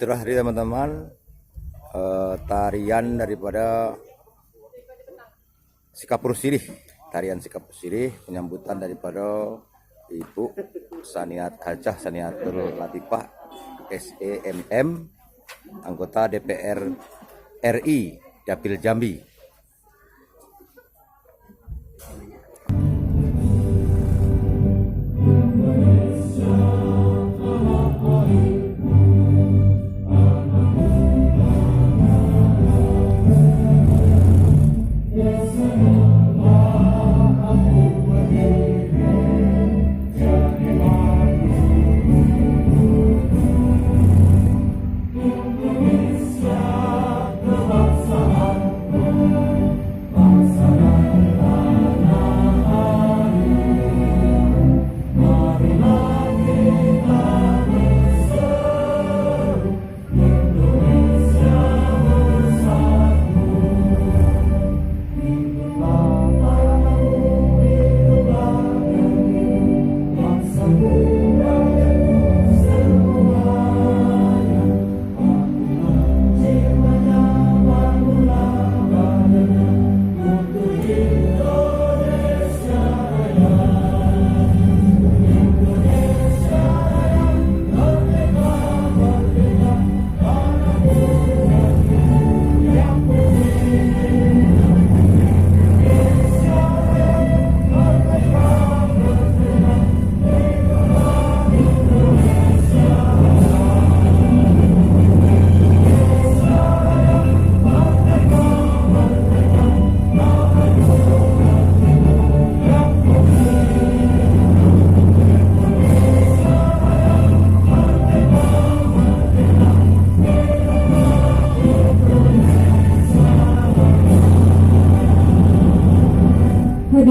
itulah tadi teman-teman, tarian daripada Sikapur Sirih, tarian Sikapur Sirih, penyambutan daripada Ibu Saniat Hajah Saniatul Latifah SEMM, anggota DPR RI Dapil Jambi.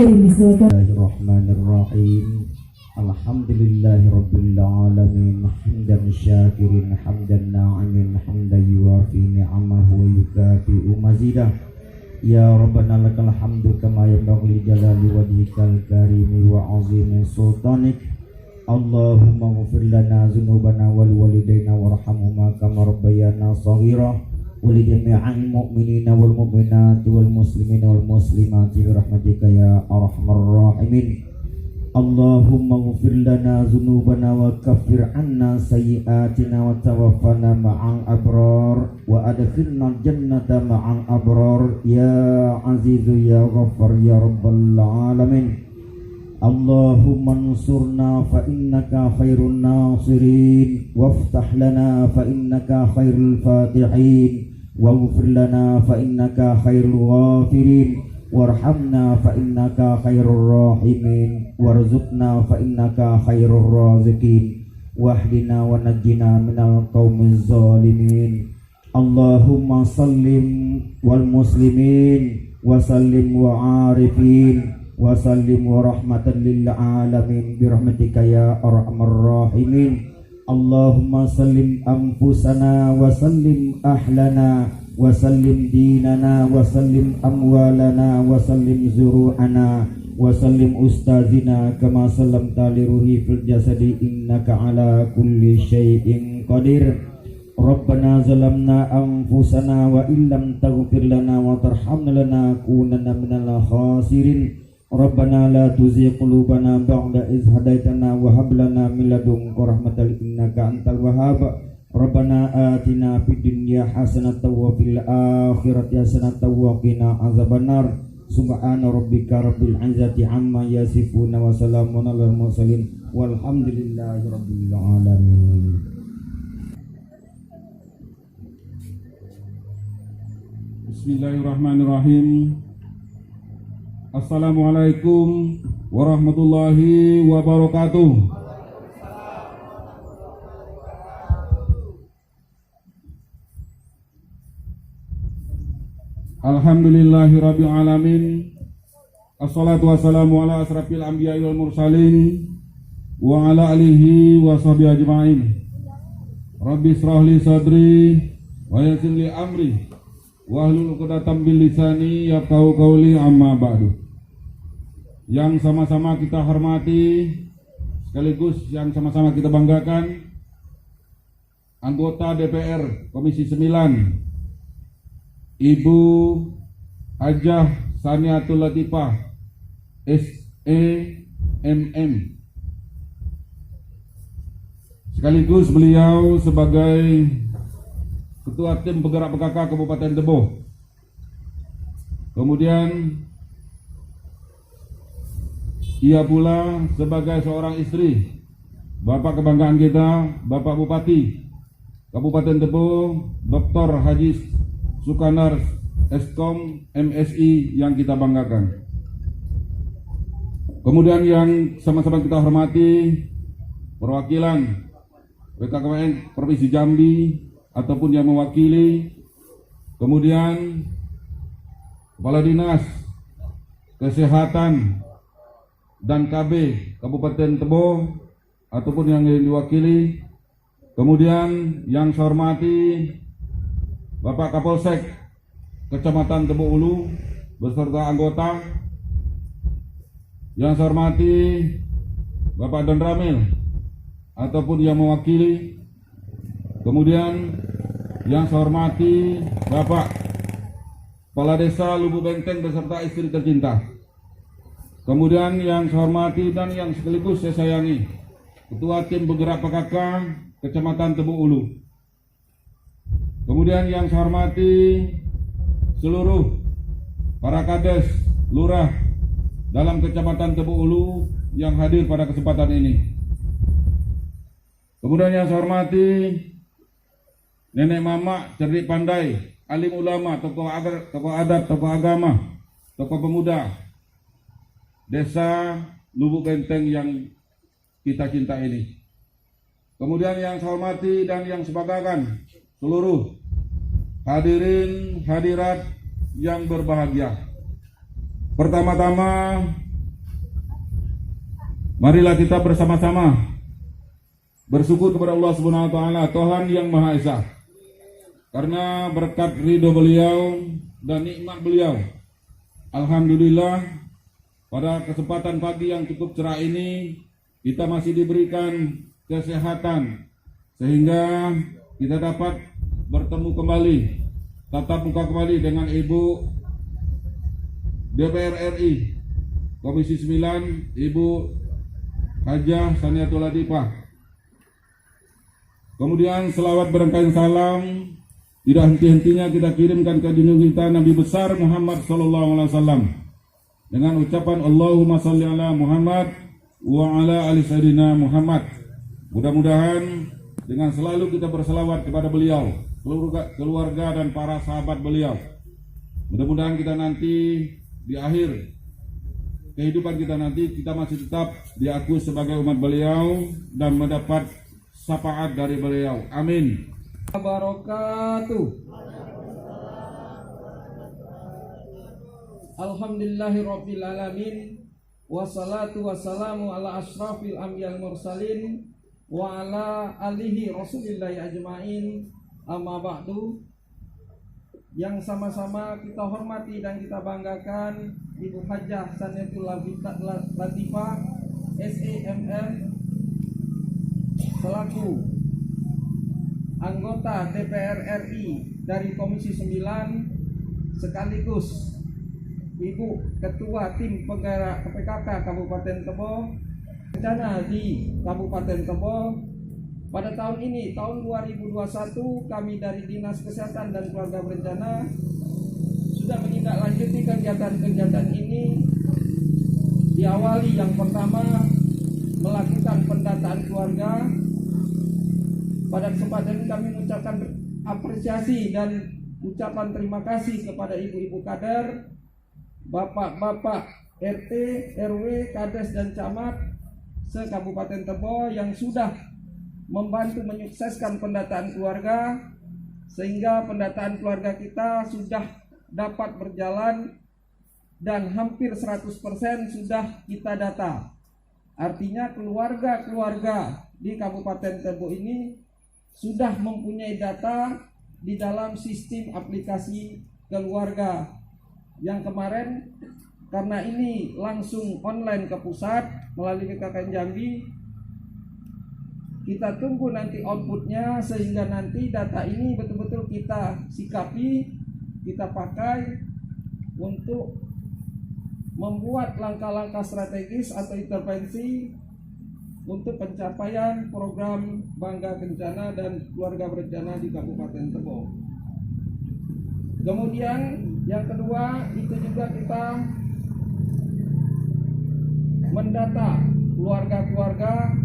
Bismillahirrahmanirrahim. Alhamdulillahirabbil alamin, hamdan syakirin hamdan na'imin hamdan yuwafi ni'amahu wa yukafi'u mazidah. Ya Rabbana lakal hamdu kama yanbaghi li jalali wajhikal karimi wa 'azimi sultanik. Allahumma ighfir lana dzunubana wal walidayna warhamhuma kama rabbayana shaghira. Walidjami'il mu'minina wal mu'minati wal muslimina wal muslimati birahmatika ya arhamar rahimin. Allahumma ighfir lana dzunubana wa kaffir 'anna sayyi'atina wa tawaffana ma'al abrar wa adkhilna jannata ma'al abrar ya azizu ya ghaffar ya rabbal alamin. Allahumma ansurna fa innaka khairun nasirin waftah lana fa innaka khairul fatihin waghfir lana fa innaka khairul ghafirin warhamna fa innaka khairur rahimin warzuqna fa innaka khairur raziqin wahdina wa najjina minal qaumiz zalimin. Allahumma sallim wal muslimin wa sallim wa arifin wa sallim wa rahmatan lil alamin birahmatika ya arhamar rahimin. Allahumma sallim anfusana wa sallim ahlana wa sallim dinana wa sallim amwalana wa sallim zuru'ana wa sallim ustazina kama sallamta li ruhi fil jasadi innaka ala kulli syai'in qadir. Rabbana zalamna anfusana wa illam taghfir lana wa tarhamna lanakunanna minal khasirin. Rabbana la tuzigh qulubana ba'da idh hadaitana wa hab lana min ladunka rahmatan innaka antal wahhab. Rabbana atina fid dunya hasanatan wa fil akhirati hasanatan wa qina azabannar. Subhana rabbika rabbil izzati amma yasifun wa salamun alal mursalin walhamdulillahi rabbil alamin. Bismillahirrahmanirrahim. Assalamualaikum warahmatullahi wabarakatuh. Alhamdulillahirabbil alamin. Assalatu wassalamu ala asrafil anbiya'i wal mursalin wa ala alihi wa sahbihi ajma'in. Rabbi israh li sadri wa yassir li amri wahlul 'uqdatam min lisani yafqahu qawli amma ba'du. Yang sama-sama kita hormati sekaligus yang sama-sama kita banggakan, anggota DPR Komisi 9 Ibu Hajah Saniatul Latifah SEMM, sekaligus beliau sebagai Ketua Tim Penggerak PKK Kabupaten Tebo. Kemudian ia pula sebagai seorang istri Bapak kebanggaan kita, Bapak Bupati Kabupaten Tebo, Dr. Haji Sukanar Eskom MSI yang kita banggakan. Kemudian yang sama-sama kita hormati perwakilan BKKBN Provinsi Jambi ataupun yang mewakili, kemudian Kepala Dinas Kesehatan dan KB Kabupaten Tebo ataupun yang diwakili, kemudian yang saya hormati Bapak Kapolsek Kecamatan Tebo Ulu beserta anggota, yang saya hormati Bapak Don Ramil ataupun yang mewakili, kemudian yang saya hormati Bapak Kepala Desa Lubuk Benteng beserta istri tercinta, kemudian yang saya hormati dan yang sekaligus saya sayangi Ketua Tim Penggerak PKK Kecamatan Tebo Ulu, kemudian yang saya hormati seluruh para kades lurah dalam Kecamatan Tebo Ulu yang hadir pada kesempatan ini. Kemudian yang saya hormati nenek mama cerdik pandai, alim ulama, tokoh adat, tokoh agama, tokoh pemuda Desa Lubuk Benteng yang kita cinta ini. Kemudian yang saya hormati dan yang sebanggakan seluruh hadirin hadirat yang berbahagia. Pertama-tama, marilah kita bersama-sama bersyukur kepada Allah Subhanahu wa taala, Tuhan yang Maha Esa. Karena berkat ridho beliau dan nikmat beliau, alhamdulillah pada kesempatan pagi yang cukup cerah ini kita masih diberikan kesehatan sehingga kita dapat bertemu kembali, tatap muka kembali dengan Ibu DPR RI Komisi 9 Ibu Hajah Saniatul Latifah. Kemudian selawat berangkai salam tidak henti-hentinya kita kirimkan ke junjungan kita Nabi besar Muhammad SAW dengan ucapan Allahumma salli ala Muhammad wa ala ali sayyidina Muhammad. Mudah-mudahan dengan selalu kita berselawat kepada beliau, keluarga dan para sahabat beliau, mudah-mudahan kita nanti di akhir kehidupan kita nanti kita masih tetap diakui sebagai umat beliau dan mendapat syafaat dari beliau. Amin. Wabarakatuh. Alhamdulillahirabbil alamin. Wassalatu wassalamu ala asyrafil anbiya'il mursalin wa ala alihi rasulillahi ajmain. Amma ba'du. Yang sama-sama kita hormati dan kita banggakan Ibu Hajah Saniatul Latifah SEMM selaku anggota DPR RI dari Komisi 9 sekaligus Ibu Ketua Tim Penggerak PKK Kabupaten Tebo bencana di Kabupaten Tebo. Pada tahun ini, tahun 2021, kami dari Dinas Kesehatan dan Keluarga Berencana sudah menindaklanjuti kegiatan-kegiatan ini. Diawali yang pertama melakukan pendataan keluarga. Pada kesempatan ini kami mengucapkan apresiasi dan ucapan terima kasih kepada ibu-ibu kader, bapak-bapak RT, RW, Kades dan Camat se-Kabupaten Tebo yang sudah membantu menyukseskan pendataan keluarga sehingga pendataan keluarga kita sudah dapat berjalan dan hampir 100% sudah kita data. Artinya keluarga-keluarga di Kabupaten Tebo ini sudah mempunyai data di dalam sistem aplikasi keluarga yang kemarin karena ini langsung online ke pusat melalui BKKN Jambi. Kita tunggu nanti outputnya, sehingga nanti data ini betul-betul kita sikapi, kita pakai untuk membuat langkah-langkah strategis atau intervensi untuk pencapaian program Bangga Kencana dan Keluarga Berencana di Kabupaten Tebo. Kemudian yang kedua, itu juga kita mendata keluarga-keluarga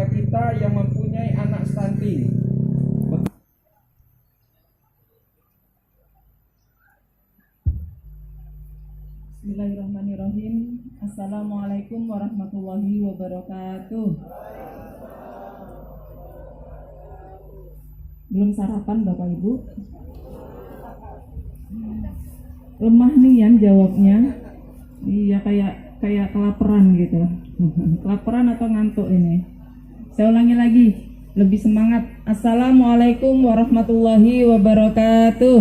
kita yang mempunyai anak stunting. Bismillahirrahmanirrahim. Assalamualaikum warahmatullahi wabarakatuh. Belum sarapan Bapak Ibu? Lemah nih yang jawabnya. Iya, kayak kelaparan gitu. Kelaparan atau ngantuk ini? Saya ulangi lagi, lebih semangat. Assalamualaikum warahmatullahi wabarakatuh.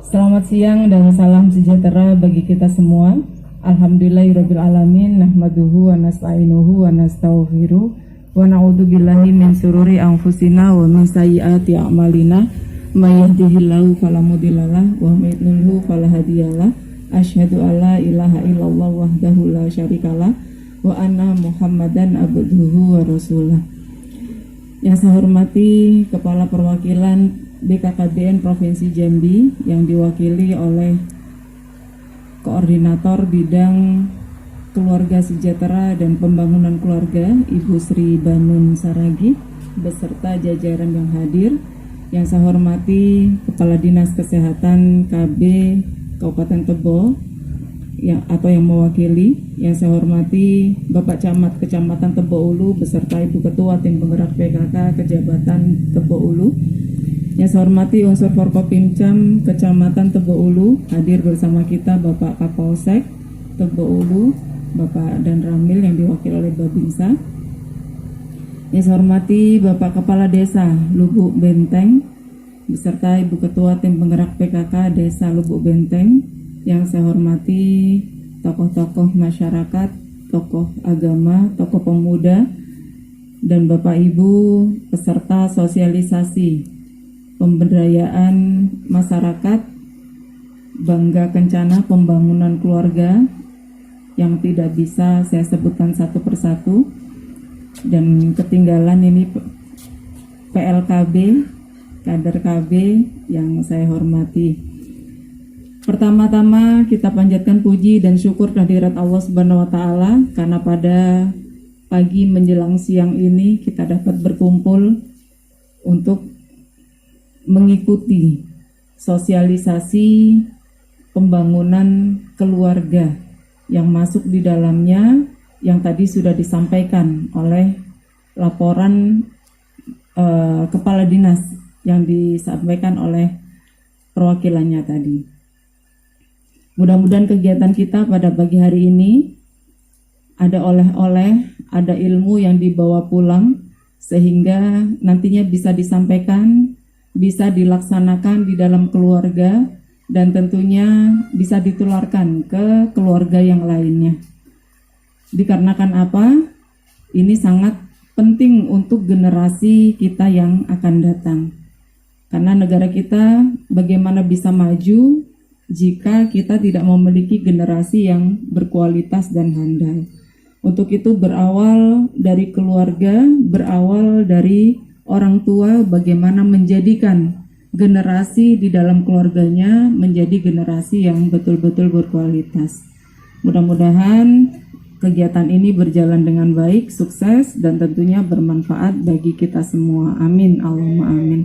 Selamat siang dan salam sejahtera bagi kita semua. Alhamdulillahirabbil alamin, nahmaduhu wa nasta'inuhu wa nastaghfiruh wa na'udzu billahi min syururi anfusina wa min sayyiati a'malina. May yahdihillahu fala mudhillalah wa may yudhlilhu fala hadiyalah. Asyhadu alla ilaha illallah wahdahu la syarikalah wa anna Muhammadan abduhu wa rasuluh. Yang saya hormati Kepala Perwakilan BKKBN Provinsi Jambi yang diwakili oleh Koordinator Bidang Keluarga Sejahtera dan Pembangunan Keluarga Ibu Sri Banun Saragi beserta jajaran yang hadir. Yang saya hormati Kepala Dinas Kesehatan KB Kabupaten Tebo yang mewakili. Yang saya hormati Bapak Camat Kecamatan Tebo Ulu beserta Ibu Ketua Tim Penggerak PKK Kejabatan Tebo Ulu. Yang saya hormati unsur Forkopimcam Kecamatan Tebo Ulu, hadir bersama kita Bapak Kapolsek Tebo Ulu, Bapak Dan Ramil yang diwakili oleh Babinsa. Yang saya hormati Bapak Kepala Desa Lubuk Benteng beserta Ibu Ketua Tim Penggerak PKK Desa Lubuk Benteng. Yang saya hormati tokoh-tokoh masyarakat, tokoh agama, tokoh pemuda, dan Bapak Ibu peserta sosialisasi pemberdayaan masyarakat Bangga Kencana Pembangunan Keluarga yang tidak bisa saya sebutkan satu persatu, dan ketinggalan ini PLKB, kader KB yang saya hormati. Pertama-tama kita panjatkan puji dan syukur kehadirat Allah Subhanahu wa taala karena pada pagi menjelang siang ini kita dapat berkumpul untuk mengikuti sosialisasi pembangunan keluarga yang masuk di dalamnya yang tadi sudah disampaikan oleh laporan Kepala Dinas yang disampaikan oleh perwakilannya tadi. Mudah-mudahan kegiatan kita pada pagi hari ini ada oleh-oleh, ada ilmu yang dibawa pulang sehingga nantinya bisa disampaikan, bisa dilaksanakan di dalam keluarga, dan tentunya bisa ditularkan ke keluarga yang lainnya. Dikarenakan apa? Ini sangat penting untuk generasi kita yang akan datang. Karena negara kita bagaimana bisa maju jika kita tidak memiliki generasi yang berkualitas dan handal. Untuk itu berawal dari keluarga, berawal dari orang tua, bagaimana menjadikan generasi di dalam keluarganya menjadi generasi yang betul-betul berkualitas. Mudah-mudahan kegiatan ini berjalan dengan baik, sukses, dan tentunya bermanfaat bagi kita semua. Amin, Allahumma amin.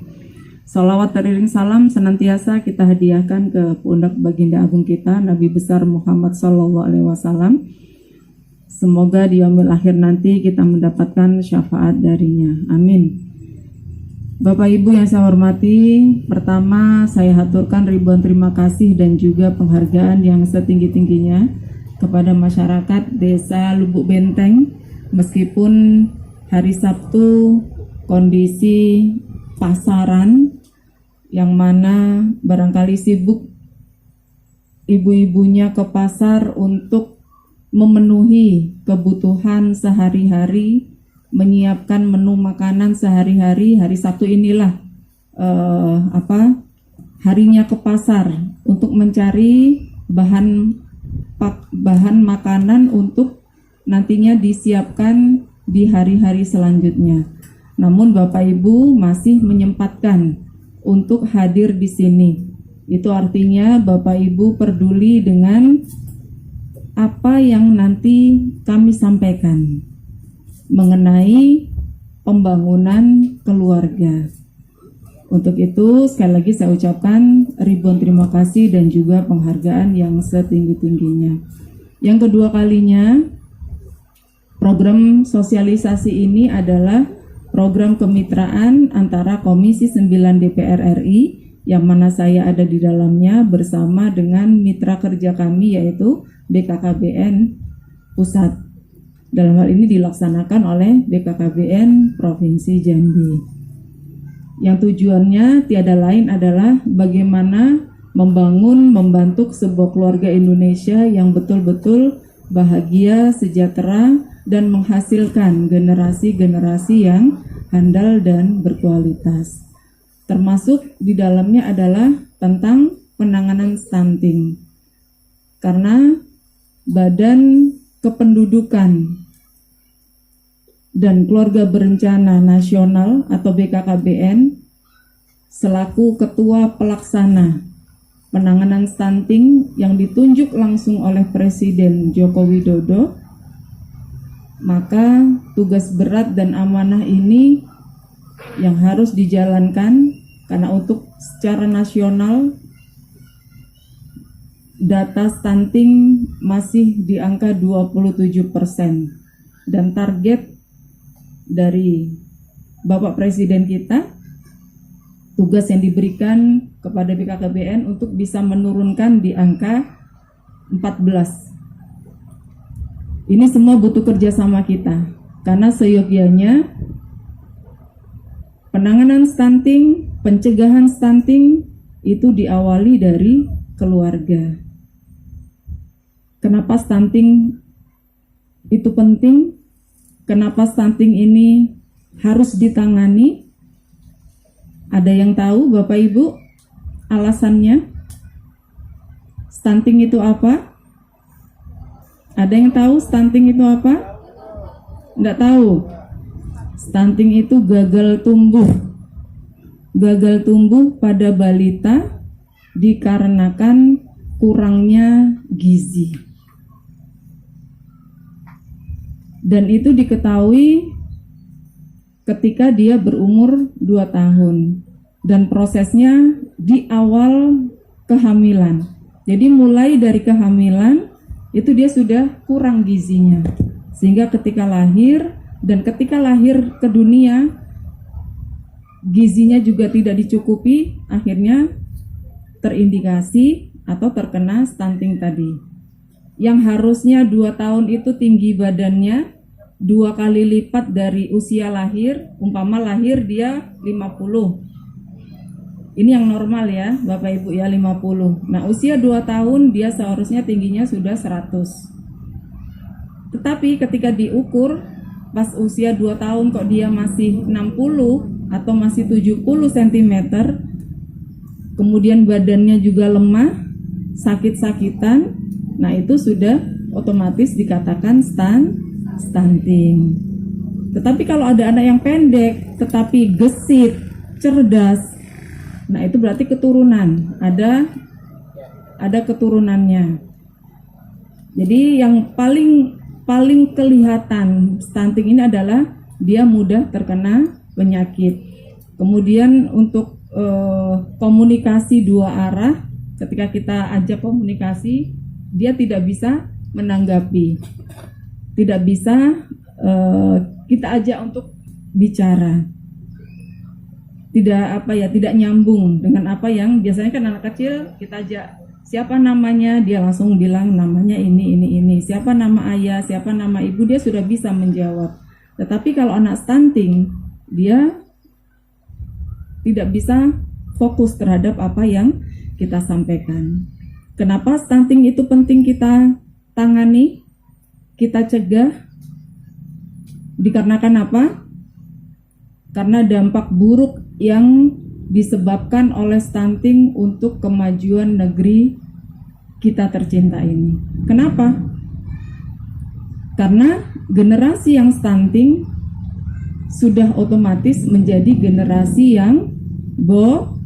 Salawat teriring salam senantiasa kita hadiahkan ke pundak baginda agung kita, Nabi besar Muhammad SAW. Semoga di yaumil akhir nanti kita mendapatkan syafaat darinya. Amin. Bapak Ibu yang saya hormati, pertama saya haturkan ribuan terima kasih dan juga penghargaan yang setinggi-tingginya kepada masyarakat Desa Lubuk Benteng. Meskipun hari Sabtu kondisi pasaran yang mana barangkali sibuk ibu-ibunya ke pasar untuk memenuhi kebutuhan sehari-hari, menyiapkan menu makanan sehari-hari. Hari Sabtu inilah harinya ke pasar untuk mencari bahan makanan untuk nantinya disiapkan di hari-hari selanjutnya. Namun Bapak Ibu masih menyempatkan untuk hadir di sini. Itu artinya Bapak Ibu peduli dengan apa yang nanti kami sampaikan mengenai pembangunan keluarga. Untuk itu sekali lagi saya ucapkan ribuan terima kasih dan juga penghargaan yang setinggi-tingginya. Yang kedua kalinya, program sosialisasi ini adalah program kemitraan antara Komisi 9 DPR RI yang mana saya ada di dalamnya bersama dengan mitra kerja kami yaitu BKKBN Pusat. Dalam hal ini dilaksanakan oleh BKKBN Provinsi Jambi. Yang tujuannya tiada lain adalah bagaimana membantu sebuah keluarga Indonesia yang betul-betul bahagia, sejahtera, dan menghasilkan generasi-generasi yang handal dan berkualitas. Termasuk di dalamnya adalah tentang penanganan stunting. Karena Badan Kependudukan dan Keluarga Berencana Nasional atau BKKBN selaku Ketua Pelaksana Penanganan Stunting yang ditunjuk langsung oleh Presiden Joko Widodo, maka tugas berat dan amanah ini yang harus dijalankan karena untuk secara nasional data stunting masih di angka 27% dan target dari Bapak Presiden kita, tugas yang diberikan kepada BKKBN untuk bisa menurunkan di angka 14. Ini semua butuh kerjasama kita, karena seyogianya penanganan stunting, pencegahan stunting itu diawali dari keluarga. Kenapa stunting itu penting? Kenapa stunting ini harus ditangani? Ada yang tahu Bapak Ibu alasannya? Stunting itu apa? Ada yang tahu stunting itu apa? Enggak tahu. Stunting itu gagal tumbuh. Gagal tumbuh pada balita dikarenakan kurangnya gizi. Dan itu diketahui ketika dia berumur 2 tahun. Dan prosesnya di awal kehamilan. Jadi mulai dari kehamilan itu dia sudah kurang gizinya. Sehingga ketika lahir ke dunia gizinya juga tidak dicukupi, akhirnya terindikasi atau terkena stunting tadi. Yang harusnya 2 tahun itu tinggi badannya 2 kali lipat dari usia lahir, umpama lahir dia 50. Ini yang normal ya Bapak Ibu ya, 50. Nah usia 2 tahun dia seharusnya tingginya sudah 100. Tetapi ketika diukur pas usia 2 tahun kok dia masih 60 atau masih 70 cm, kemudian badannya juga lemah, sakit-sakitan, nah itu sudah otomatis dikatakan stunting. Tetapi kalau ada anak yang pendek tetapi gesit, cerdas, nah itu berarti keturunan, ada keturunannya. Jadi yang paling kelihatan stunting ini adalah dia mudah terkena penyakit. Kemudian untuk komunikasi 2 arah, ketika kita ajak komunikasi, dia tidak bisa menanggapi, tidak bisa kita ajak untuk bicara, tidak nyambung dengan apa yang biasanya kan anak kecil kita ajak siapa namanya, dia langsung bilang namanya ini. Siapa nama ayah, siapa nama ibu, dia sudah bisa menjawab. Tetapi kalau anak stunting, dia tidak bisa fokus terhadap apa yang kita sampaikan. Kenapa stunting itu penting kita tangani? kita cegah dikarenakan apa? Karena dampak buruk yang disebabkan oleh stunting untuk kemajuan negeri kita tercinta ini. Kenapa? Karena generasi yang stunting sudah otomatis menjadi generasi yang bodoh.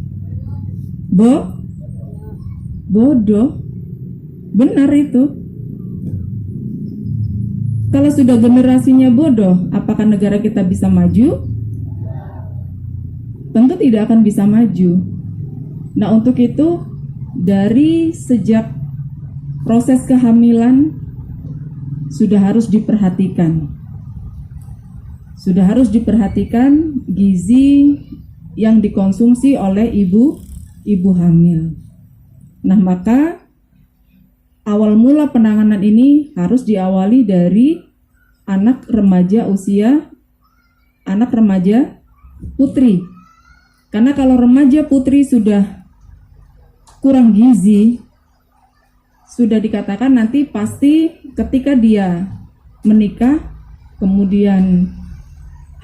Benar itu. Kalau sudah generasinya bodoh, apakah negara kita bisa maju? Tentu tidak akan bisa maju. Nah, untuk itu dari sejak proses kehamilan sudah harus diperhatikan. Sudah harus diperhatikan gizi yang dikonsumsi oleh ibu hamil. Nah, maka awal mula penanganan ini harus diawali dari anak remaja putri. Karena kalau remaja putri sudah kurang gizi, sudah dikatakan nanti pasti ketika dia menikah, kemudian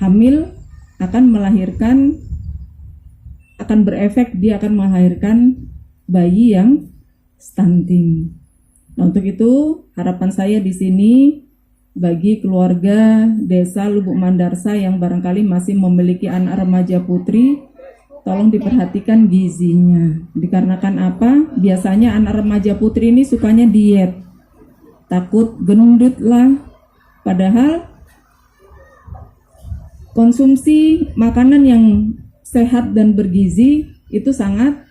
hamil, akan berefek dia akan melahirkan bayi yang stunting. Nah, untuk itu harapan saya di sini bagi keluarga desa Lubuk Mandarsa yang barangkali masih memiliki anak remaja putri, tolong diperhatikan gizinya. Dikarenakan apa? Biasanya anak remaja putri ini sukanya diet, takut gendut lah. Padahal konsumsi makanan yang sehat dan bergizi itu sangat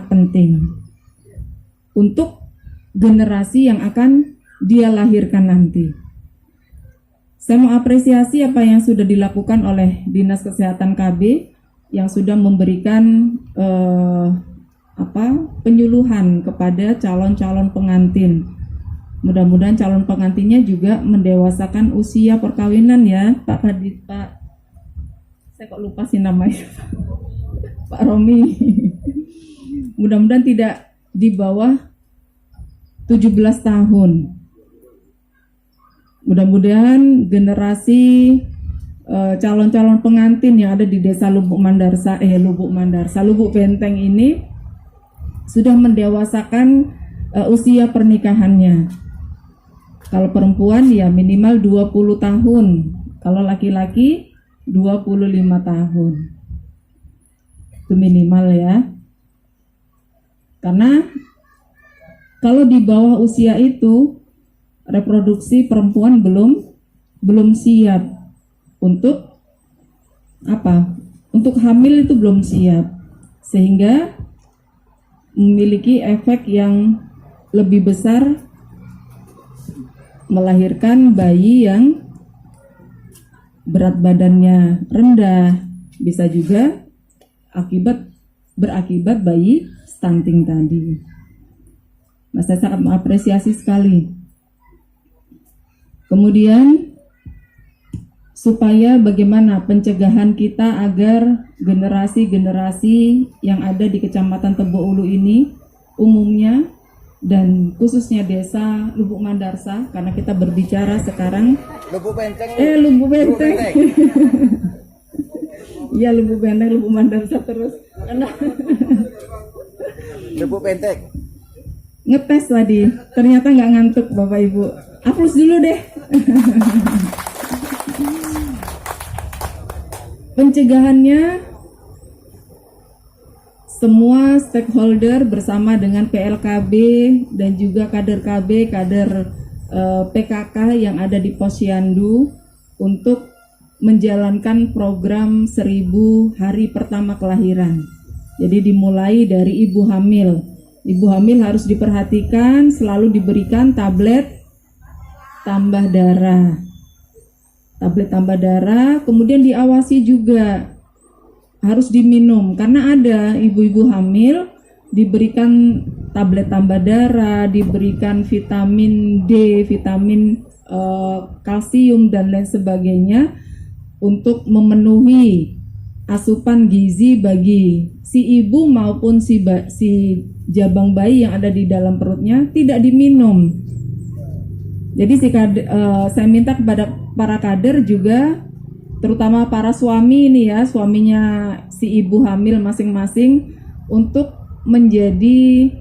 penting untuk generasi yang akan dia lahirkan nanti. Saya mau apresiasi apa yang sudah dilakukan oleh Dinas Kesehatan KB yang sudah memberikan penyuluhan kepada calon-calon pengantin. Mudah-mudahan calon pengantinnya juga mendewasakan usia perkawinan ya, Pak. Saya kok lupa sih namanya, Pak Romi. Mudah-mudahan tidak di bawah 17 tahun. Mudah-mudahan generasi calon-calon pengantin yang ada di desa Lubuk Benteng ini sudah mendewasakan usia pernikahannya. Kalau perempuan ya minimal 20 tahun, kalau laki-laki 25 tahun. Itu minimal ya. Karena kalau di bawah usia itu reproduksi perempuan belum siap untuk apa? Untuk hamil itu belum siap, sehingga memiliki efek yang lebih besar, melahirkan bayi yang berat badannya rendah, bisa juga berakibat bayi stunting tadi. Nah, saya sangat mengapresiasi sekali. Kemudian supaya bagaimana pencegahan kita agar generasi-generasi yang ada di Kecamatan Tebo Ulu ini umumnya dan khususnya desa Lubuk Mandarsa, karena kita berbicara sekarang Lubuk Benteng. Lubuk Benteng. Iya, Lubuk Benteng, Lubuk Mandarsa terus. Lubuk Benteng. Ngetes tadi, ternyata nggak ngantuk Bapak Ibu. Aplaus dulu deh. Pencegahannya semua stakeholder bersama dengan PLKB dan juga kader KB, kader PKK yang ada di Posyandu untuk menjalankan program 1000 hari pertama kelahiran. Jadi dimulai dari ibu hamil. Ibu hamil harus diperhatikan, selalu diberikan tablet tambah darah. Tablet tambah darah, kemudian diawasi juga harus diminum, karena ada ibu-ibu hamil diberikan tablet tambah darah, diberikan vitamin D, vitamin kalsium dan lain sebagainya untuk memenuhi asupan gizi bagi si ibu maupun si jabang bayi yang ada di dalam perutnya. Tidak diminum. Jadi saya minta kepada para kader juga, terutama para suami ini ya, suaminya si ibu hamil masing-masing, untuk menjadi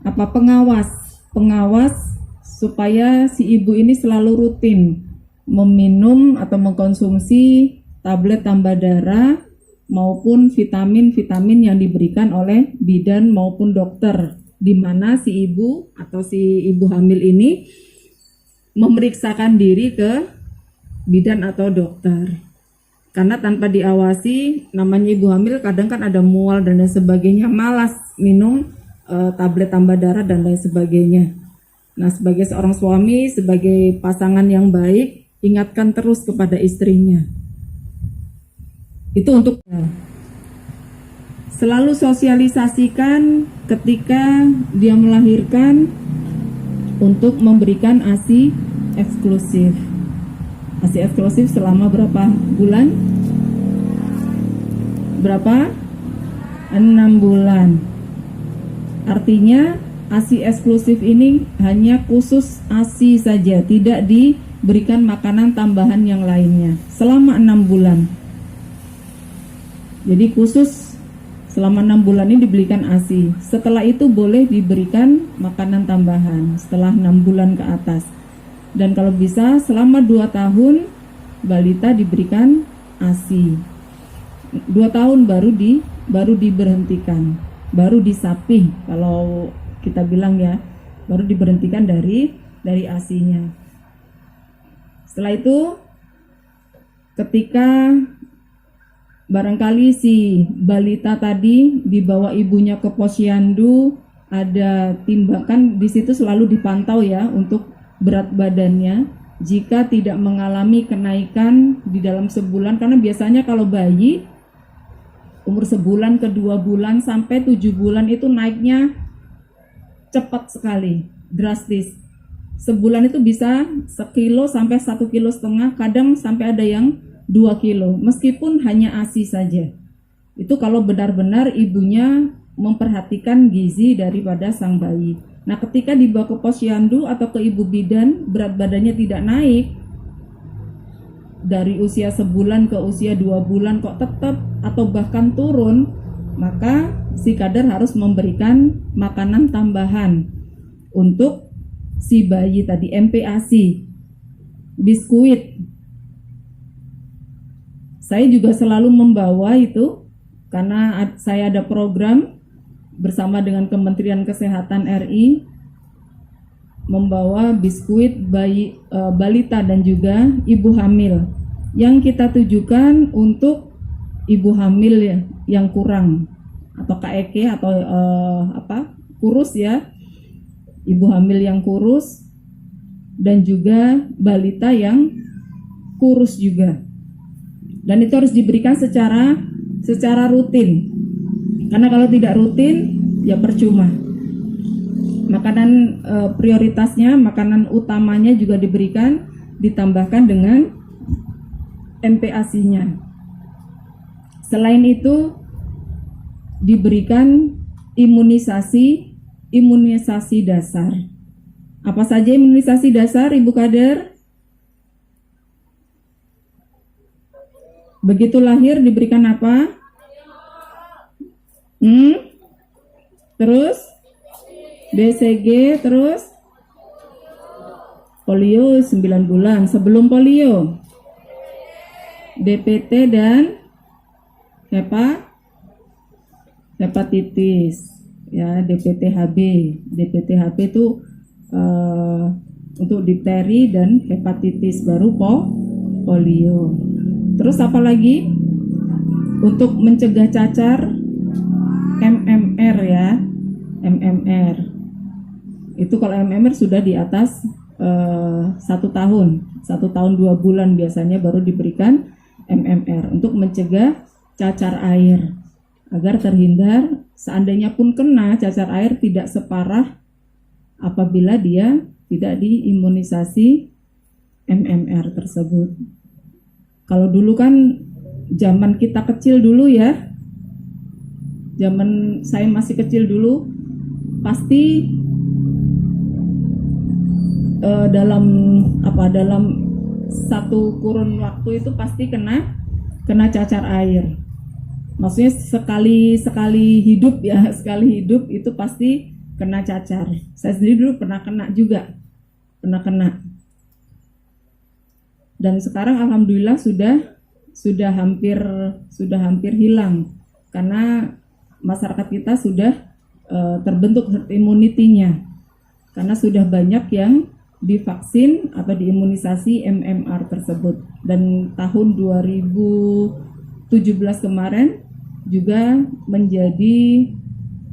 pengawas supaya si ibu ini selalu rutin meminum atau mengkonsumsi tablet tambah darah maupun vitamin-vitamin yang diberikan oleh bidan maupun dokter, di mana si ibu atau si ibu hamil ini memeriksakan diri ke bidan atau dokter. Karena tanpa diawasi, namanya ibu hamil kadang kan ada mual dan lain sebagainya, malas minum tablet tambah darah dan lain sebagainya. Nah, sebagai seorang suami, sebagai pasangan yang baik, ingatkan terus kepada istrinya. Itu untuk selalu sosialisasikan ketika dia melahirkan untuk memberikan ASI eksklusif. ASI eksklusif selama berapa bulan? Berapa? 6 bulan. Artinya ASI eksklusif ini hanya khusus ASI saja, tidak diberikan makanan tambahan yang lainnya selama 6 bulan. Jadi khusus selama 6 bulan ini diberikan ASI. Setelah itu boleh diberikan makanan tambahan setelah 6 bulan ke atas. Dan kalau bisa selama 2 tahun balita diberikan ASI. 2 tahun baru diberhentikan, baru disapih kalau kita bilang ya, baru diberhentikan dari ASI-nya. Setelah itu ketika barangkali si balita tadi dibawa ibunya ke posyandu, ada timbangan di situ, selalu dipantau ya untuk berat badannya. Jika tidak mengalami kenaikan di dalam sebulan, karena biasanya kalau bayi umur sebulan ke 2 bulan sampai 7 bulan itu naiknya cepat sekali, drastis. Sebulan itu bisa 1 kilo sampai 1,5 kilo, kadang sampai ada yang 2 kilo, meskipun hanya ASI saja. Itu kalau benar-benar ibunya memperhatikan gizi daripada sang bayi. Nah, ketika dibawa ke posyandu atau ke ibu bidan, berat badannya tidak naik dari usia sebulan ke usia 2 bulan kok tetap atau bahkan turun, maka si kader harus memberikan makanan tambahan untuk si bayi tadi, MPASI, biskuit. Saya juga selalu membawa itu karena saya ada program bersama dengan Kementerian Kesehatan RI, membawa biskuit bayi, balita dan juga ibu hamil yang kita tujukan untuk ibu hamil yang kurang atau KEK atau kurus ya, ibu hamil yang kurus dan juga balita yang kurus juga. Dan itu harus diberikan secara rutin. Karena kalau tidak rutin ya percuma. Makanan prioritasnya, makanan utamanya juga diberikan, ditambahkan dengan MPASI-nya. Selain itu diberikan imunisasi dasar. Apa saja imunisasi dasar, Ibu Kader? Begitu lahir diberikan apa? Terus BCG, terus polio 9 bulan. Sebelum polio DPT dan hepatitis ya, DPT-HB. DPT-HB itu untuk difteri dan hepatitis, baru polio. Terus apa lagi? Untuk mencegah cacar, MMR ya, MMR. Itu kalau MMR sudah di atas 1 tahun, 1 tahun 2 bulan biasanya baru diberikan MMR untuk mencegah cacar air, agar terhindar seandainya pun kena cacar air tidak separah apabila dia tidak diimunisasi MMR tersebut. Kalau dulu kan zaman kita kecil dulu ya, zaman saya masih kecil dulu, pasti dalam satu kurun waktu itu pasti kena cacar air. Maksudnya sekali hidup ya, sekali hidup itu pasti kena cacar. Saya sendiri dulu pernah kena. Dan sekarang alhamdulillah sudah hampir hilang karena masyarakat kita sudah terbentuk herd immunity-nya. Karena sudah banyak yang divaksin atau diimunisasi MMR tersebut. Dan tahun 2017 kemarin juga menjadi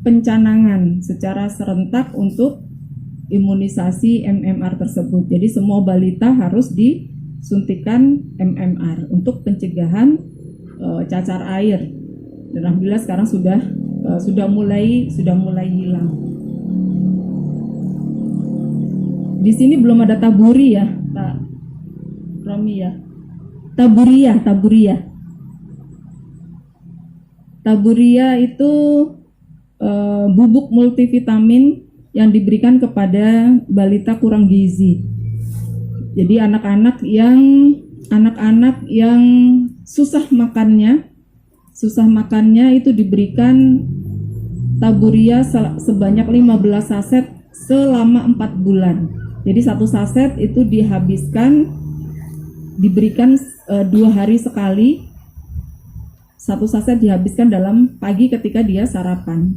pencanangan secara serentak untuk imunisasi MMR tersebut. Jadi semua balita harus disuntikan MMR untuk pencegahan cacar air. Dan alhamdulillah sekarang sudah mulai hilang. Di sini belum ada taburi ya, Pak Romi ya. Taburia itu bubuk multivitamin yang diberikan kepada balita kurang gizi. Jadi anak-anak yang susah makannya itu diberikan taburia sebanyak 15 saset selama 4 bulan. Jadi satu saset itu diberikan 2 hari sekali. Satu saset dihabiskan dalam pagi ketika dia sarapan.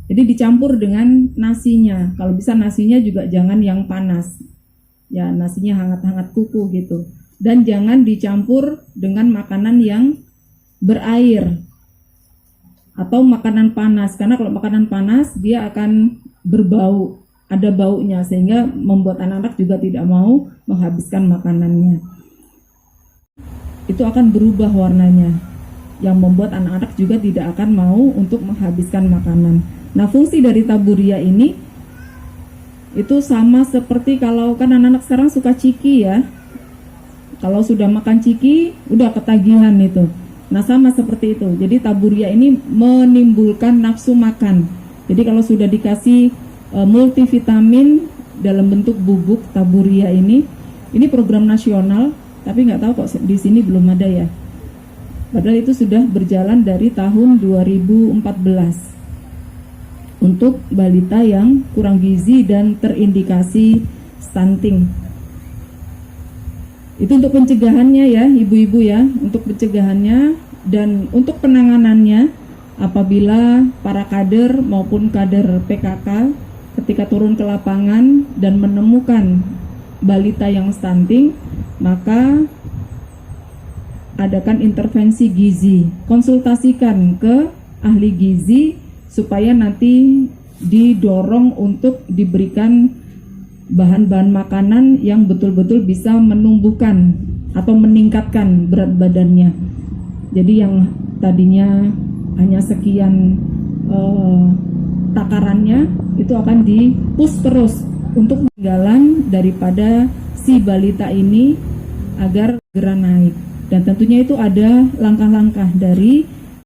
Jadi dicampur dengan nasinya. Kalau bisa nasinya juga jangan yang panas. Ya, nasinya hangat-hangat kuku gitu. Dan jangan dicampur dengan makanan yang berair atau makanan panas. Karena kalau makanan panas dia akan berbau, ada baunya sehingga membuat anak-anak juga tidak mau menghabiskan makanannya. Itu akan berubah warnanya, yang membuat anak-anak juga tidak akan mau untuk menghabiskan makanan. Nah, fungsi dari taburia ini itu sama seperti kalau kan anak-anak sekarang suka ciki ya. Kalau sudah makan ciki, udah ketagihan itu. Nah, sama seperti itu. Jadi taburia ini menimbulkan nafsu makan. Jadi kalau sudah dikasih multivitamin dalam bentuk bubuk taburia ini program nasional, tapi nggak tahu kok di sini belum ada ya. Padahal itu sudah berjalan dari tahun 2014 untuk balita yang kurang gizi dan terindikasi stunting. Itu untuk pencegahannya ya ibu-ibu ya, untuk pencegahannya. Dan untuk penanganannya apabila para kader maupun kader PKK ketika turun ke lapangan dan menemukan balita yang stunting, maka adakan intervensi gizi, konsultasikan ke ahli gizi supaya nanti didorong untuk diberikan bahan-bahan makanan yang betul-betul bisa menumbuhkan atau meningkatkan berat badannya. Jadi yang tadinya hanya sekian takarannya itu akan di-push terus untuk peninggalan daripada si balita ini agar segera naik. Dan tentunya itu ada langkah-langkah dari